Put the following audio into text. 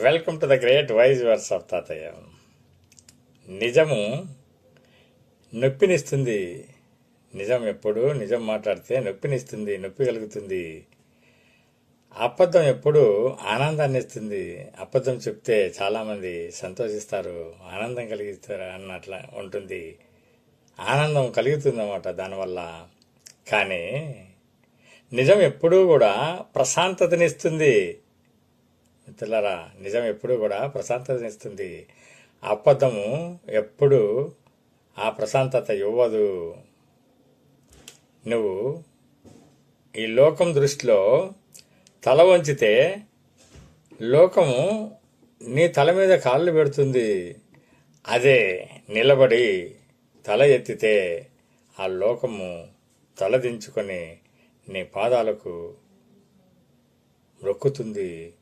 Welcome to the great wise verse of తాతయ్య. నిజము నొప్పినిస్తుంది. నిజం ఎప్పుడు నిజం మాట్లాడితే నొప్పినిస్తుంది, నొప్పి కలుగుతుంది. అబద్ధం ఎప్పుడు ఆనందాన్ని ఇస్తుంది. అబద్ధం చెప్తే చాలామంది సంతోషిస్తారు, ఆనందం కలిగిస్తారు అన్నట్లా ఉంటుంది. ఆనందం కలుగుతుందన్నమాట దానివల్ల. కానీ నిజం ఎప్పుడూ కూడా ప్రశాంతతనిస్తుంది. మిత్రులారా, నిజం ఎప్పుడు కూడా ప్రశాంతతనిస్తుంది. అబద్ధము ఎప్పుడు ఆ ప్రశాంతత ఇవ్వదు. నువ్వు ఈ లోకం దృష్టిలో తల వంచితే లోకము నీ తల మీద కాళ్ళు పెడుతుంది. అదే నిలబడి తల ఎత్తితే ఆ లోకము తలదించుకొని నీ పాదాలకు మొక్కుతుంది.